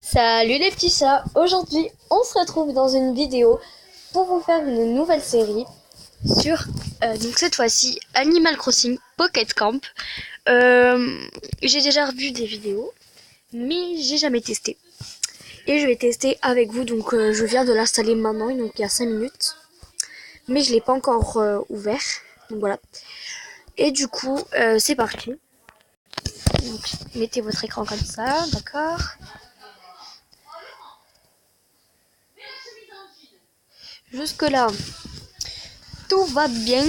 Salut les petits chats. Aujourd'hui on se retrouve dans une vidéo pour vous faire une nouvelle série sur, donc cette fois-ci, Animal Crossing Pocket Camp. J'ai déjà revu des vidéos, mais j'ai jamais testé. Et je vais tester avec vous, donc je viens de l'installer maintenant, donc il y a 5 minutes. Mais je l'ai pas encore ouvert, donc voilà. Et du coup, c'est parti. Donc, mettez votre écran comme ça, d'accord. Jusque là, tout va bien.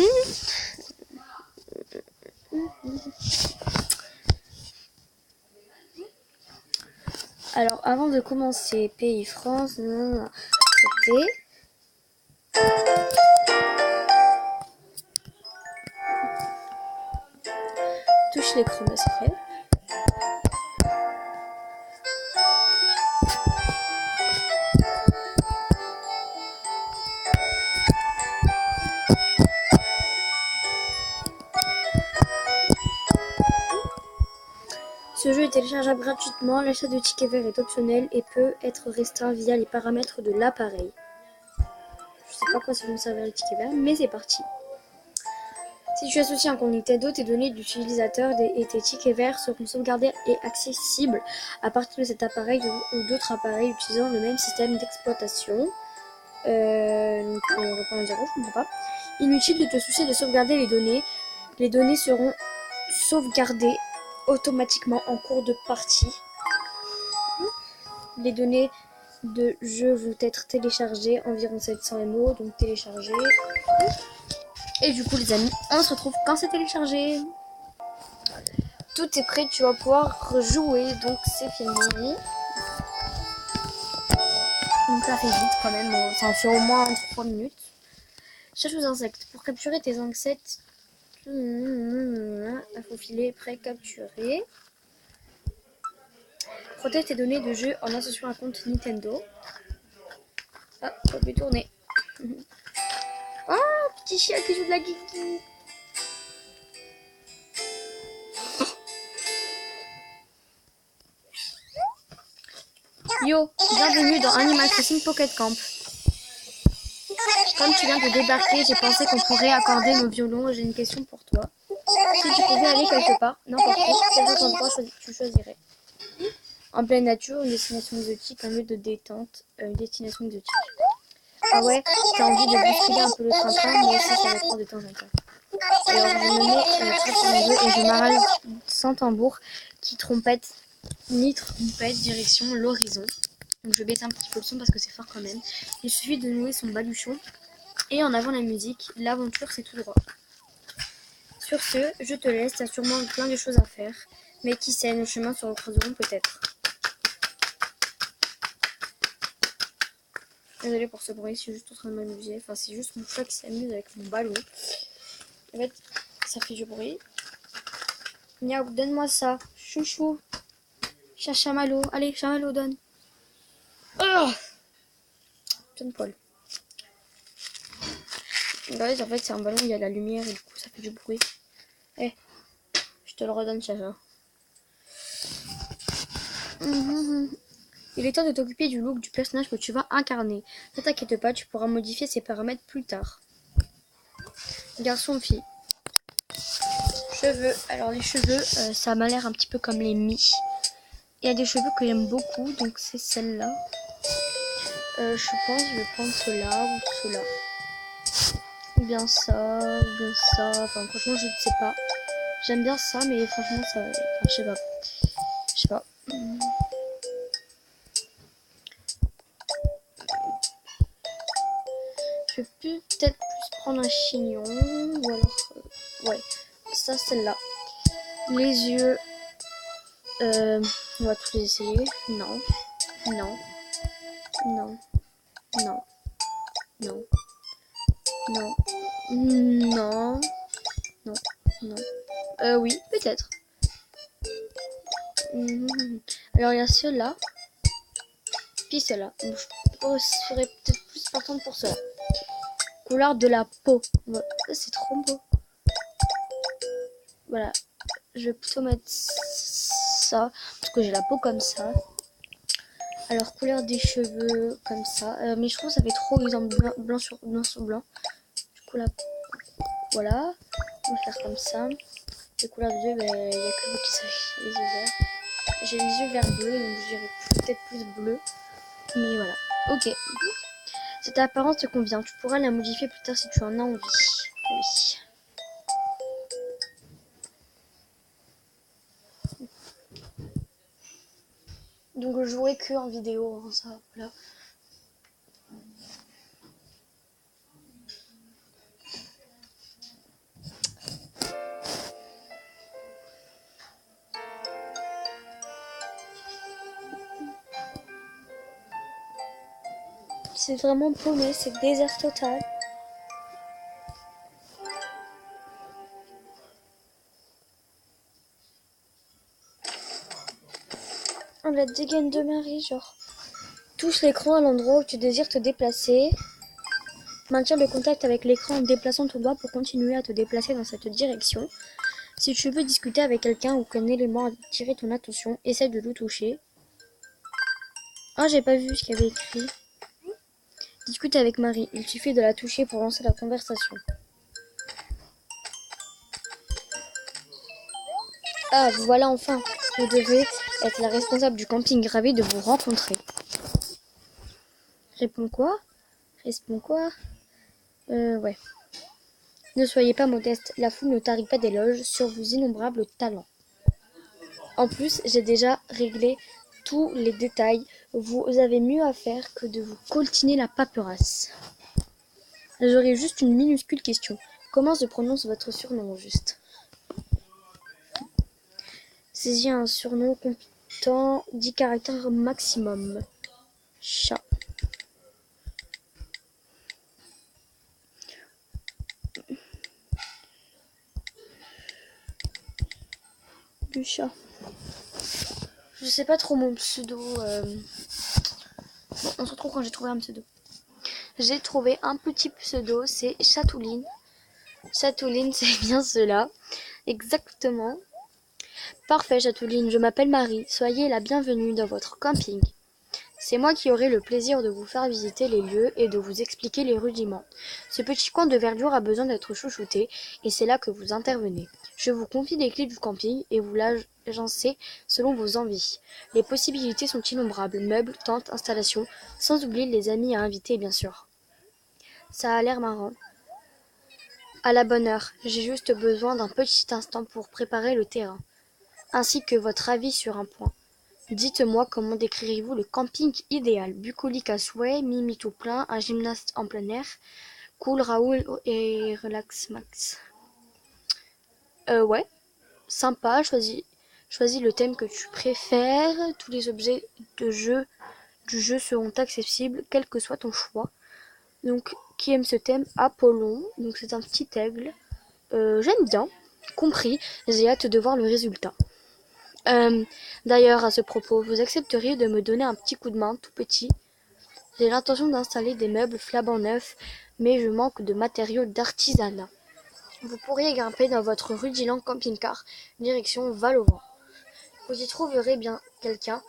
Alors, avant de commencer, pays France, c'était... Touche l'écran, là, c'est fait. Ce jeu est téléchargeable gratuitement, l'achat de tickets verts est optionnel et peut être restreint via les paramètres de l'appareil. Je sais pas quoi ça vont servir les tickets verts, mais c'est parti. Si tu associes un compte Nintendo, tes données d'utilisateur et tes tickets verts seront sauvegardés et accessibles à partir de cet appareil ou d'autres appareils utilisant le même système d'exploitation. Donc, on va pas en dire, je comprends pas. Inutile de te soucier de sauvegarder les données. Les données seront sauvegardées automatiquement en cours de partie. Les données de jeu vont être téléchargées, environ 700 MO, donc téléchargées. Et du coup les amis, on se retrouve quand c'est téléchargé. Tout est prêt, tu vas pouvoir jouer, donc c'est fini. Donc ça fait vite quand même, ça en fait au moins 3 minutes. Chasse aux insectes. Pour capturer tes insectes, il faut filer prêt capturé. Protège tes données de jeu en associant un compte Nintendo. Ah, faut plus tourner. Oh, petit chien qui joue de la guigui. Yo, bienvenue dans Animal Crossing Pocket Camp. Comme tu viens de débarquer, j'ai pensé qu'on pourrait accorder nos violons. J'ai une question pour toi. Si tu pouvais aller quelque part, n'importe où, quel autre endroit tu choisirais? En pleine nature, une destination exotique, un lieu de détente, une destination exotique. Ah ouais, t'as envie de bousculer un peu le train-train, moi aussi ça m'attend de temps en temps. Alors je me mets très sur les deux et je m'arrête sans tambour ni trompette, direction l'horizon. Donc je baisse un petit peu le son parce que c'est fort quand même. Il suffit de nouer son baluchon et en avant la musique, l'aventure c'est tout droit. Sur ce, je te laisse, t'as sûrement plein de choses à faire, mais qui sait, nos chemins se recroiseront peut-être. Désolée pour ce bruit, je suis juste en train de m'amuser. Enfin, c'est juste mon chat qui s'amuse avec mon ballon. En fait, ça fait du bruit. Miaou, donne-moi ça. Chouchou. Chamallow. Allez, Chamallow, donne. Oh, putain de poil. Guys, en fait, c'est un ballon, il y a la lumière et du coup, ça fait du bruit. Eh, je te le redonne, Chacha. Il est temps de t'occuper du look du personnage que tu vas incarner. Ne t'inquiète pas, tu pourras modifier ses paramètres plus tard. Garçon, fille. Cheveux. Alors, les cheveux, ça m'a l'air un petit peu comme les Mi. Il y a des cheveux que j'aime beaucoup, donc c'est celle-là. Je pense que je vais prendre cela ou cela. Ou bien ça, ou bien ça. Enfin, franchement, je ne sais pas. J'aime bien ça, mais franchement, ça... Enfin, je sais pas. Je sais pas. Je vais peut-être plus prendre un chignon. Ou alors... ouais. Ça, celle-là. Les yeux... on va tous les essayer. Non. Non. Non. Non. Non. Non. Non. Non. Non. Oui, peut-être. Alors, il y a ceux-là. Puis ceux-là. Donc, je serais peut-être plus partante pour cela. Couleur de la peau. Ouais, c'est trop beau. Voilà. Je vais plutôt mettre ça. Parce que j'ai la peau comme ça. Alors, couleur des cheveux, comme ça. Mais je trouve que ça fait trop exemple blanc sur blanc sur blanc. Du coup, là, voilà. On va faire comme ça. Les couleurs des yeux, il n'y a que vous qui savez les yeux verts. J'ai les yeux verts bleus, donc je dirais peut-être plus bleu. Mais voilà. Ok. Cette apparence te convient. Tu pourras la modifier plus tard si tu en as envie. Oui. Donc je jouerai que en vidéo, hein, ça, voilà. C'est vraiment paumé, c'est désert total. Oh, la dégaine de Marie, genre. Touche l'écran à l'endroit où tu désires te déplacer. Maintiens le contact avec l'écran en déplaçant ton doigt pour continuer à te déplacer dans cette direction. Si tu veux discuter avec quelqu'un ou qu'un élément a attiré ton attention, essaie de le toucher. Ah, j'ai pas vu ce qu'il y avait écrit. Discute avec Marie. Il suffit de la toucher pour lancer la conversation. Ah, vous voilà enfin. Vous devez être la responsable du camping, ravie de vous rencontrer. Réponds quoi? Réponds quoi? Ouais. Ne soyez pas modeste, la foule ne tarit pas d'éloges sur vos innombrables talents. En plus, j'ai déjà réglé tous les détails. Vous avez mieux à faire que de vous coltiner la paperasse. J'aurais juste une minuscule question. Comment se prononce votre surnom juste? Saisis un surnom comptant 10 caractères maximum. Chat. Du chat. Je sais pas trop mon pseudo. Bon, on se retrouve quand j'ai trouvé un pseudo. J'ai trouvé un petit pseudo, c'est Chatouline. Chatouline, c'est bien cela. Exactement. Parfait, Chatouline, je m'appelle Marie. Soyez la bienvenue dans votre camping. C'est moi qui aurai le plaisir de vous faire visiter les lieux et de vous expliquer les rudiments. Ce petit coin de verdure a besoin d'être chouchouté et c'est là que vous intervenez. Je vous confie les clés du camping et vous l'agencez selon vos envies. Les possibilités sont innombrables, meubles, tentes, installations, sans oublier les amis à inviter bien sûr. Ça a l'air marrant. À la bonne heure, j'ai juste besoin d'un petit instant pour préparer le terrain, ainsi que votre avis sur un point. Dites-moi comment décrirez-vous le camping idéal? Bucolique à souhait, mimi tout plein, un gymnaste en plein air, cool Raoul et relax max. Ouais, sympa, choisis le thème que tu préfères, tous les objets du jeu seront accessibles, quel que soit ton choix. Donc, qui aime ce thème? Apollon, donc c'est un petit aigle. J'aime bien, compris, j'ai hâte de voir le résultat. D'ailleurs, à ce propos, vous accepteriez de me donner un petit coup de main, tout petit? J'ai l'intention d'installer des meubles flambant neufs, mais je manque de matériaux d'artisanat. Vous pourriez grimper dans votre rudilant camping-car, direction Val-au-Vent. Vous y trouverez bien quelqu'un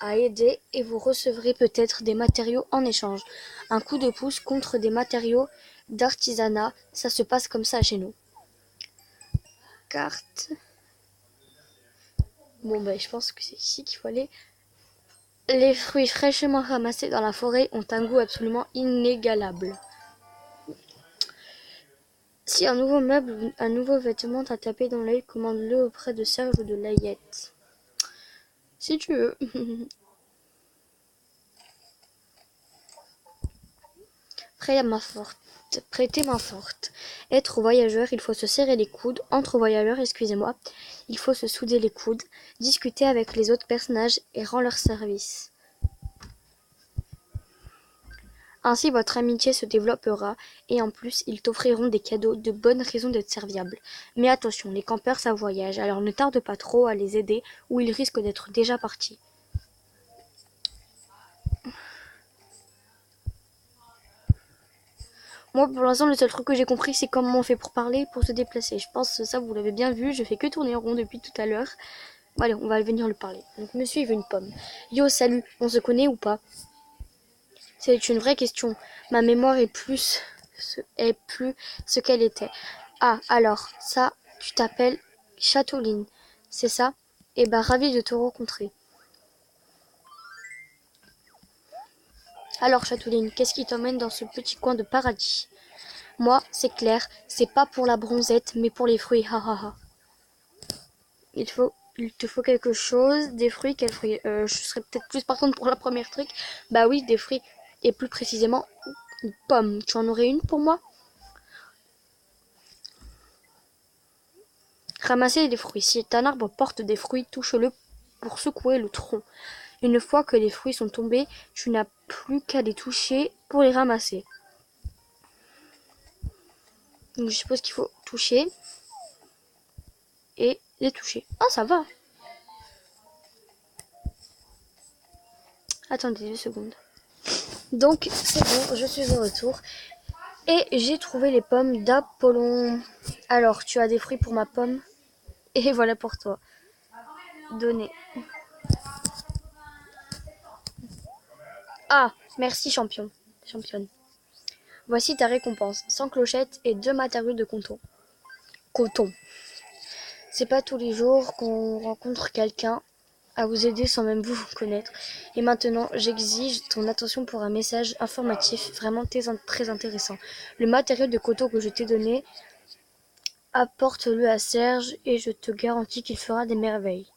à aider et vous recevrez peut-être des matériaux en échange. Un coup de pouce contre des matériaux d'artisanat, ça se passe comme ça chez nous. Carte. Bon, je pense que c'est ici qu'il faut aller. Les fruits fraîchement ramassés dans la forêt ont un goût absolument inégalable. Si un nouveau meuble ou un nouveau vêtement t'a tapé dans l'œil, commande-le auprès de Serge ou de Layette. Si tu veux. Prêtez main forte. Être voyageur, il faut se serrer les coudes. Entre voyageurs, excusez-moi, il faut se souder les coudes, discuter avec les autres personnages et rendre leur service. Ainsi votre amitié se développera et en plus ils t'offriront des cadeaux, de bonnes raisons d'être serviable. Mais attention, les campeurs ça voyage, alors ne tarde pas trop à les aider ou ils risquent d'être déjà partis. Moi pour l'instant le seul truc que j'ai compris c'est comment on fait pour parler, pour se déplacer. Je pense que ça vous l'avez bien vu, je fais que tourner en rond depuis tout à l'heure. Bon, allez, on va venir lui parler. Donc, monsieur, il veut une pomme. Yo, salut, on se connaît ou pas? C'est une vraie question. Ma mémoire est plus ce qu'elle était. Ah, alors, ça, tu t'appelles Châteauline, c'est ça? Eh ben, ravi de te rencontrer. Alors, Châteauline, qu'est-ce qui t'emmène dans ce petit coin de paradis? Moi, c'est clair, c'est pas pour la bronzette, mais pour les fruits, ha ha ha. Il te faut quelque chose, des fruits, quels fruits? Je serais peut-être plus partante pour la première truc. Bah oui, des fruits, et plus précisément, une pomme. Tu en aurais une pour moi? Ramasser des fruits. Si un arbre porte des fruits, touche-le pour secouer le tronc. Une fois que les fruits sont tombés, tu n'as plus qu'à les toucher pour les ramasser. Donc je suppose qu'il faut toucher et les toucher. Ah, ça va. Attendez 2 secondes. Donc c'est bon, je suis de retour. Et j'ai trouvé les pommes d'Apollon. Alors, tu as des fruits pour ma pomme. Et voilà pour toi. Donné. Ah, merci championne. Voici ta récompense. 100 clochettes et 2 matériaux de coton. C'est pas tous les jours qu'on rencontre quelqu'un à vous aider sans même vous connaître. Et maintenant, j'exige ton attention pour un message informatif vraiment très intéressant. Le matériau de coton que je t'ai donné, apporte-le à Serge et je te garantis qu'il fera des merveilles.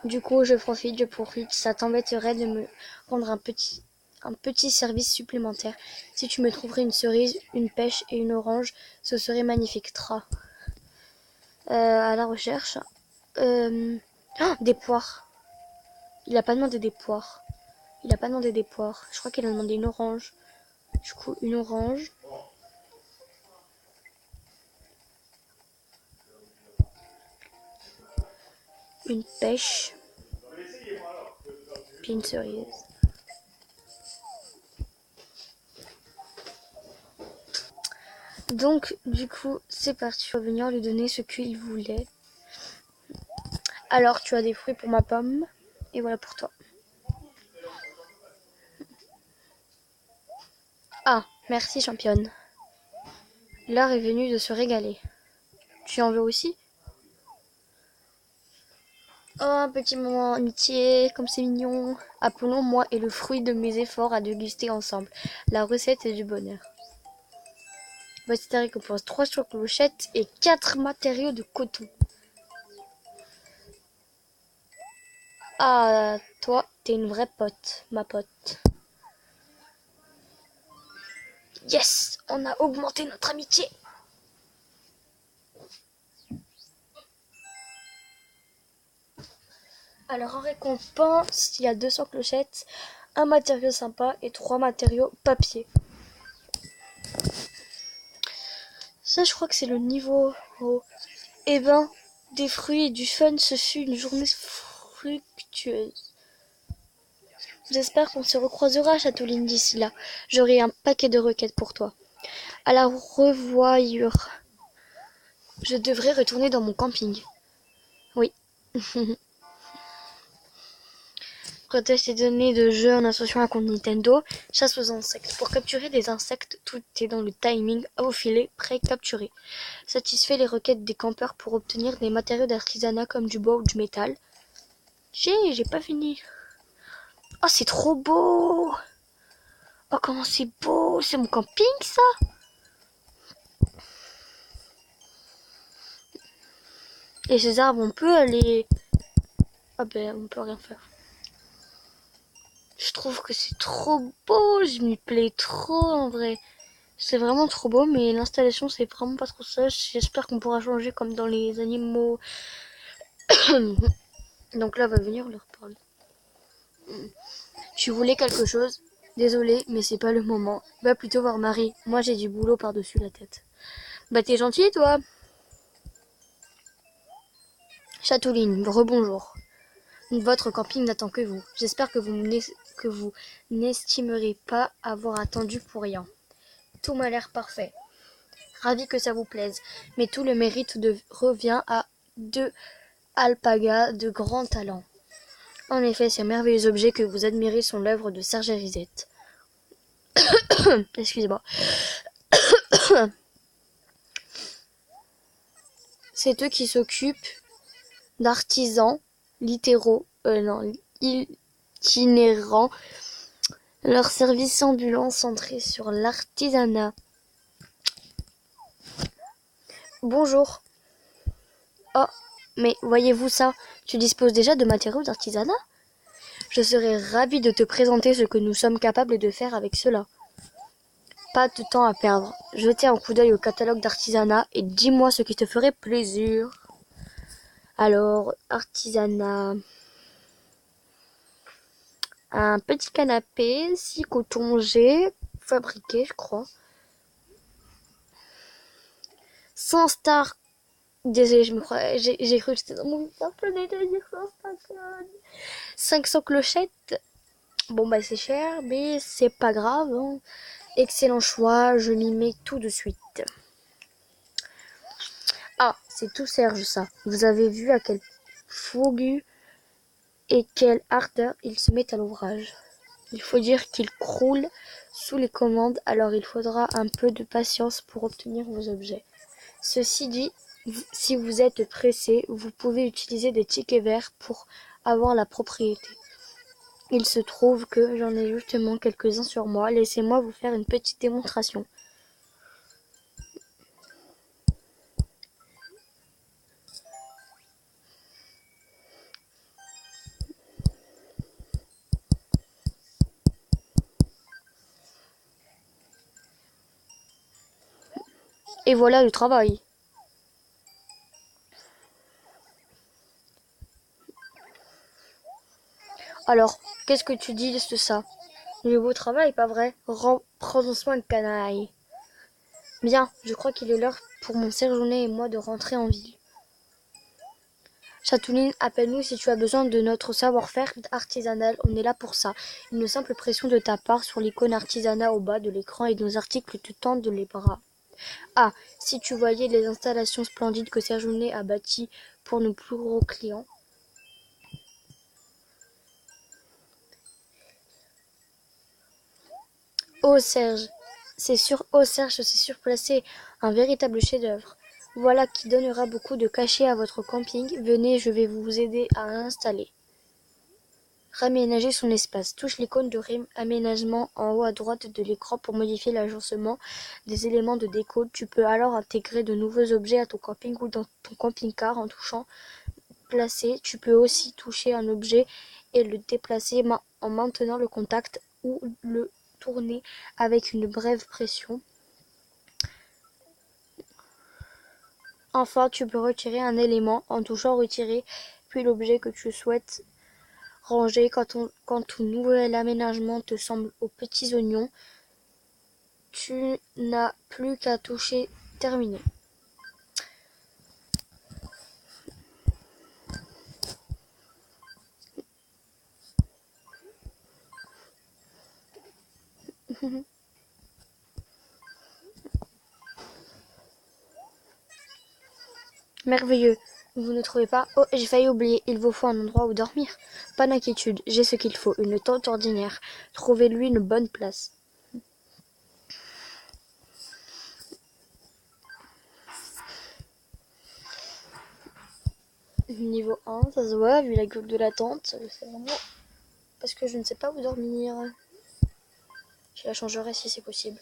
Du coup, je profite. Ça t'embêterait de me rendre un petit service supplémentaire. Si tu me trouverais une cerise, une pêche et une orange, ce serait magnifique. À la recherche. Des poires. Il a pas demandé des poires. Je crois qu'il a demandé une orange. Du coup, une orange. Une pêche. Puis une cerise. Donc, du coup, c'est parti. On va venir lui donner ce qu'il voulait. Alors, tu as des fruits pour ma pomme. Et voilà pour toi. Ah, merci championne. L'heure est venue de se régaler. Tu en veux aussi? Oh, un petit moment amitié, comme c'est mignon. Appelons moi et le fruit de mes efforts à déguster ensemble. La recette est du bonheur. Voici ta récompense. 3 clochettes et 4 matériaux de coton. Ah, toi, t'es une vraie pote, ma pote. Yes, on a augmenté notre amitié. Alors en récompense, il y a 200 clochettes, un matériau sympa et 3 matériaux papier. Ça, je crois que c'est le niveau haut. Eh ben, des fruits et du fun, ce fut une journée fructueuse. J'espère qu'on se recroisera, Châteauline, d'ici là. J'aurai un paquet de requêtes pour toi. À la revoyure. Je devrais retourner dans mon camping. Oui. Protège tes données de jeu en associant un compte Nintendo. Chasse aux insectes. Pour capturer des insectes, tout est dans le timing au filet, pré-capturé. Satisfait les requêtes des campeurs pour obtenir des matériaux d'artisanat comme du bois ou du métal. J'ai pas fini. Oh, c'est trop beau! Oh, comment c'est beau! C'est mon camping, ça! Et ces arbres, on peut aller... Ah ben, on peut rien faire. Je trouve que c'est trop beau, je m'y plais trop en vrai. C'est vraiment trop beau, mais l'installation c'est vraiment pas trop ça. J'espère qu'on pourra changer comme dans les animaux. Donc là, on va venir leur parler. Tu voulais quelque chose? Désolé, mais c'est pas le moment. Va plutôt voir Marie. Moi j'ai du boulot par-dessus la tête. Bah t'es gentil toi. Châteauline, rebonjour. Votre camping n'attend que vous. J'espère que vous n'estimerez pas avoir attendu pour rien. Tout m'a l'air parfait. Ravi que ça vous plaise, mais tout le mérite revient à 2 alpagas de grand talent. En effet, ces merveilleux objets que vous admirez sont l'œuvre de Serge et Risette. Excusez-moi. C'est eux qui s'occupent d'artisans itinérants. Leur service ambulant centré sur l'artisanat. Bonjour. Oh, mais voyez-vous ça? Tu disposes déjà de matériaux d'artisanat? Je serais ravie de te présenter ce que nous sommes capables de faire avec cela. Pas de temps à perdre. Jetez un coup d'œil au catalogue d'artisanat et dis-moi ce qui te ferait plaisir. Alors, artisanat. Un petit canapé, 6 cotons fabriqué, je crois. 100 stars. Désolée, j'ai cru que j'étais dans mon planète de dire 500 clochettes. Bon, bah, c'est cher, mais c'est pas grave. Hein. Excellent choix, je m'y mets tout de suite. Ah, c'est tout Serge, ça. Vous avez vu à quel fougue et quelle ardeur il se met à l'ouvrage. Il faut dire qu'il croule sous les commandes, alors il faudra un peu de patience pour obtenir vos objets. Ceci dit, si vous êtes pressé, vous pouvez utiliser des tickets verts pour avoir la propriété. Il se trouve que j'en ai justement quelques-uns sur moi. Laissez-moi vous faire une petite démonstration. Et voilà le travail. Alors, qu'est-ce que tu dis de ça? Du beau travail, pas vrai? Prends soin, canaille. Bien, je crois qu'il est l'heure pour mon séjourné et moi de rentrer en ville. Chatouline, appelle-nous si tu as besoin de notre savoir-faire artisanal, on est là pour ça. Une simple pression de ta part sur l'icône artisanat au bas de l'écran et nos articles te tendent les bras. Ah, si tu voyais les installations splendides que Serge a bâties pour nos plus gros clients. Oh Serge, c'est surplacé, un véritable chef-d'œuvre. Voilà qui donnera beaucoup de cachet à votre camping. Venez, je vais vous aider à l'installer. Réaménager son espace. Touche l'icône de réaménagement en haut à droite de l'écran pour modifier l'agencement des éléments de déco. Tu peux alors intégrer de nouveaux objets à ton camping ou dans ton camping-car en touchant placer. Tu peux aussi toucher un objet et le déplacer en maintenant le contact ou le tourner avec une brève pression. Enfin, tu peux retirer un élément en touchant retirer, puis l'objet que tu souhaites ranger quand ton nouvel aménagement te semble aux petits oignons, tu n'as plus qu'à toucher terminé. Merveilleux, vous ne trouvez pas? Oh, j'ai failli oublier, il vous faut un endroit où dormir. Pas d'inquiétude, j'ai ce qu'il faut, une tente ordinaire. Trouvez-lui une bonne place. Niveau 1, ça se voit, vu la gueule de la tente, c'est vraiment parce que je ne sais pas où dormir. Je la changerai si c'est possible.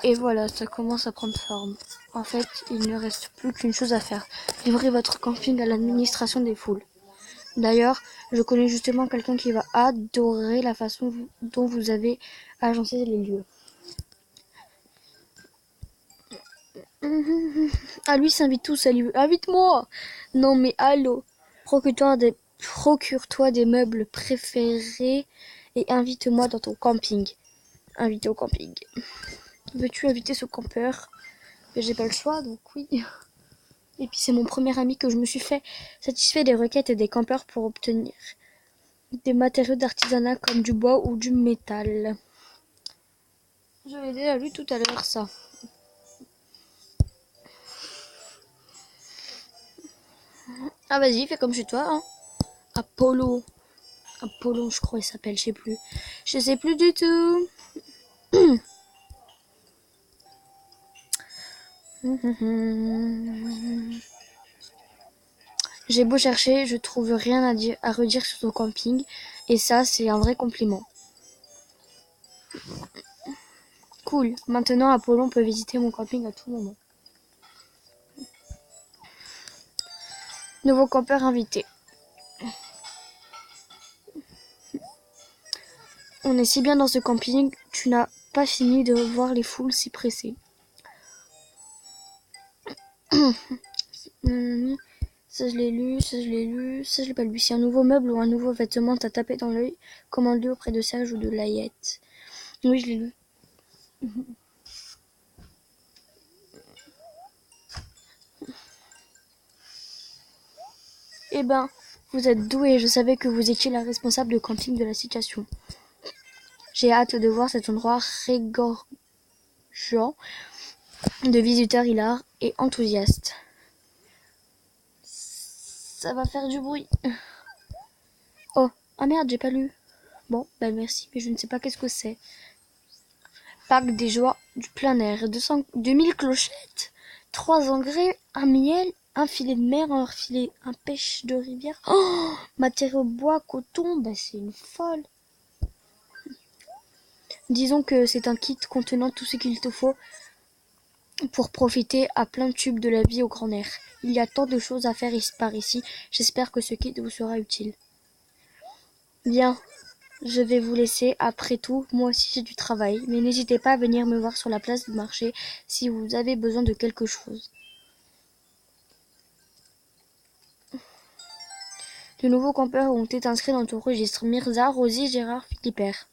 Et voilà, ça commence à prendre forme. En fait, il ne reste plus qu'une chose à faire. Livrer votre camping à l'administration des foules. D'ailleurs, je connais justement quelqu'un qui va adorer la façon dont vous avez agencé les lieux. Ah, lui s'invite tous, salut. Invite-moi! Non mais allô! Procure-toi des meubles préférés et invite-moi dans ton camping. Invité au camping. Veux-tu inviter ce campeur? J'ai pas le choix, donc oui. Et puis c'est mon premier ami que je me suis fait satisfait des requêtes des campeurs pour obtenir des matériaux d'artisanat comme du bois ou du métal. Je l'ai déjà lu tout à l'heure, ça. Ah, vas-y, fais comme chez toi, hein. Apollo, je crois il s'appelle, je sais plus. Je sais plus du tout. J'ai beau chercher, je trouve rien à redire sur ton camping. Et ça, c'est un vrai compliment. Cool. Maintenant, Apollon peut visiter mon camping à tout moment. Nouveau campeur invité. On est si bien dans ce camping, tu n'as pas fini de voir les foules si pressées. Ça je l'ai lu, ça je l'ai pas lu. Si un nouveau meuble ou un nouveau vêtement t'a tapé dans l'œil, commande-le auprès de Serge ou de Layette. Oui, je l'ai lu. Eh ben, vous êtes doué, je savais que vous étiez la responsable de camping de la situation. J'ai hâte de voir cet endroit régorgeant de visiteurs hilars et enthousiastes. Ça va faire du bruit. Oh, ah merde, j'ai pas lu. Bon, bah merci, mais je ne sais pas qu'est-ce que c'est. Parc des joies du plein air, 2000 clochettes, 3 engrais, un miel, un filet de mer, un pêche de rivière. Oh, matériaux bois, coton, bah c'est une folle. Disons que c'est un kit contenant tout ce qu'il te faut pour profiter à plein tube de la vie au grand air. Il y a tant de choses à faire par ici, j'espère que ce kit vous sera utile. Bien, je vais vous laisser, après tout, moi aussi j'ai du travail, mais n'hésitez pas à venir me voir sur la place du marché si vous avez besoin de quelque chose. De nouveaux campeurs ont été inscrits dans ton registre. Mirza, Rosie, Gérard, Philippert.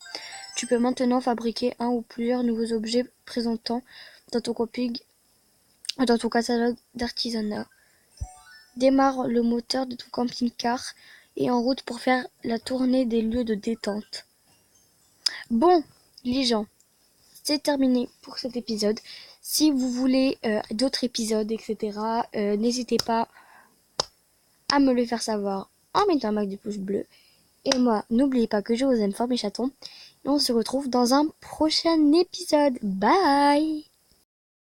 Tu peux maintenant fabriquer un ou plusieurs nouveaux objets présentant dans ton camping, dans ton catalogue d'artisanat. Démarre le moteur de ton camping-car et en route pour faire la tournée des lieux de détente. Bon, les gens, c'est terminé pour cet épisode. Si vous voulez d'autres épisodes, etc., n'hésitez pas à me le faire savoir en mettant un max de pouce bleu. Et moi, n'oubliez pas que je vous aime fort mes chatons. Et on se retrouve dans un prochain épisode. Bye!